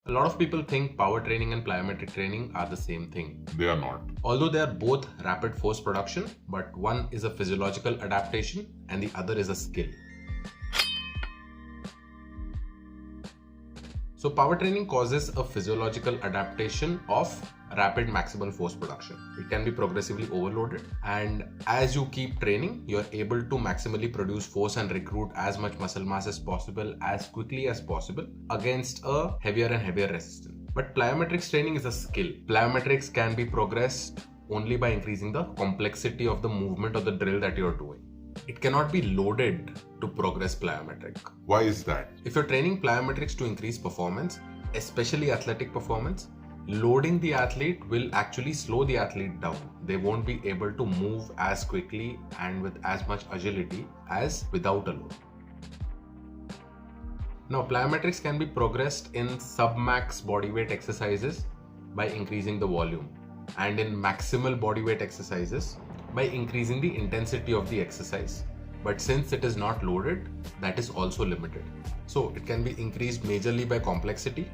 A lot of people think power training and plyometric training are the same thing. They are not. Although they are both rapid force production, but one is a physiological adaptation and the other is a skill. So power training causes a physiological adaptation of rapid maximal force production. It can be progressively overloaded, and as you keep training, you're able to maximally produce force and recruit as much muscle mass as possible as quickly as possible against a heavier and heavier resistance. But plyometrics training is a skill. Plyometrics can be progressed only by increasing the complexity of the movement of the drill that you're doing. It cannot be loaded to progress plyometric. Why is that? If you're training plyometrics to increase performance, especially athletic performance, loading the athlete will actually slow the athlete down. They won't be able to move as quickly and with as much agility as without a load. Now, plyometrics can be progressed in sub-max bodyweight exercises by increasing the volume, and in maximal bodyweight exercises by increasing the intensity of the exercise. But since it is not loaded, that is also limited. So it can be increased majorly by complexity,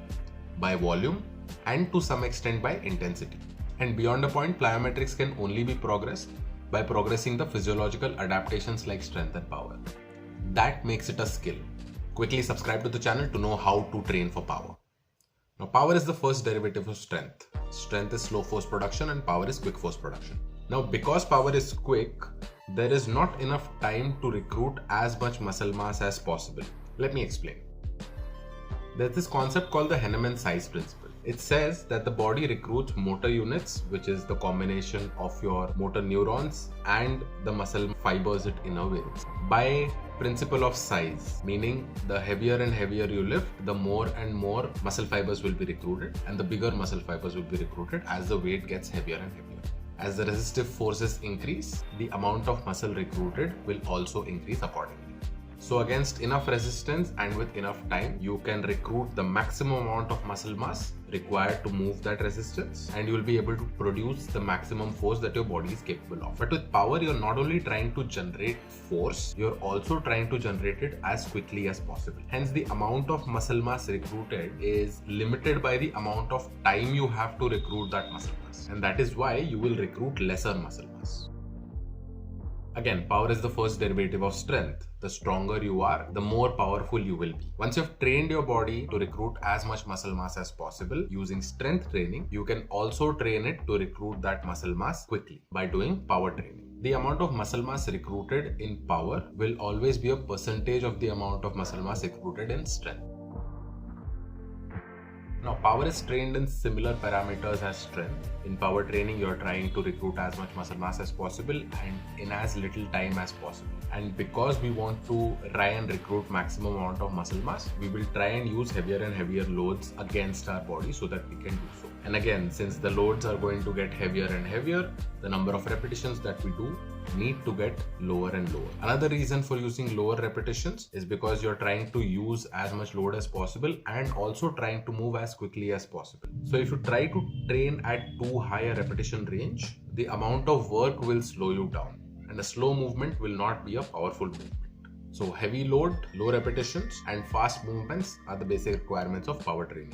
by volume, and to some extent by intensity. And beyond a point, plyometrics can only be progressed by progressing the physiological adaptations like strength and power. That makes it a skill. Quickly subscribe to the channel to know how to train for power. Now, power is the first derivative of strength. Strength is slow force production and power is quick force production. Now, because power is quick, there is not enough time to recruit as much muscle mass as possible. Let me explain. There's this concept called the Henneman size principle. It says that the body recruits motor units, which is the combination of your motor neurons and the muscle fibers it innervates, by principle of size, meaning the heavier and heavier you lift, the more and more muscle fibers will be recruited, and the bigger muscle fibers will be recruited as the weight gets heavier and heavier. As the resistive forces increase, the amount of muscle recruited will also increase accordingly. So against enough resistance and with enough time, you can recruit the maximum amount of muscle mass required to move that resistance, and you will be able to produce the maximum force that your body is capable of. But with power, you're not only trying to generate force, you're also trying to generate it as quickly as possible. Hence, the amount of muscle mass recruited is limited by the amount of time you have to recruit that muscle mass. And that is why you will recruit lesser muscle mass. Again, power is the first derivative of strength. The stronger you are, the more powerful you will be. Once you've trained your body to recruit as much muscle mass as possible using strength training, you can also train it to recruit that muscle mass quickly by doing power training. The amount of muscle mass recruited in power will always be a percentage of the amount of muscle mass recruited in strength. Now, power is trained in similar parameters as strength. In power training, you're trying to recruit as much muscle mass as possible and in as little time as possible. And because we want to try and recruit maximum amount of muscle mass, we will try and use heavier and heavier loads against our body so that we can do so. And again, since the loads are going to get heavier and heavier, the number of repetitions that we do need to get lower and lower. Another reason for using lower repetitions is because you're trying to use as much load as possible and also trying to move as quickly as possible. So if you try to train at too high a repetition range, the amount of work will slow you down, and a slow movement will not be a powerful movement. So heavy load, low repetitions, and fast movements are the basic requirements of power training.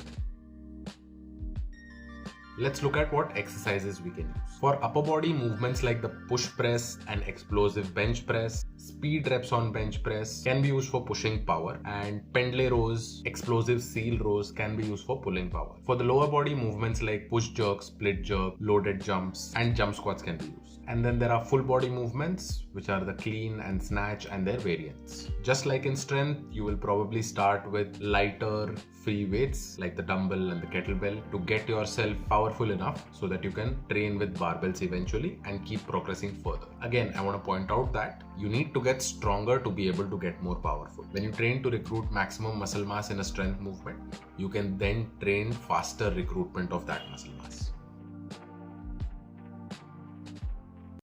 Let's look at what exercises we can use. For upper body movements like the push press and explosive bench press, speed reps on bench press can be used for pushing power, and pendlay rows, explosive seal rows can be used for pulling power. For the lower body movements like push jerk, split jerk, loaded jumps, and jump squats can be used. And then there are full body movements, which are the clean and snatch and their variants. Just like in strength, you will probably start with lighter free weights like the dumbbell and the kettlebell to get yourself powerful enough so that you can train with barbells eventually and keep progressing further. Again, I want to point out that you need to get stronger to be able to get more powerful. When you train to recruit maximum muscle mass in a strength movement, you can then train faster recruitment of that muscle mass.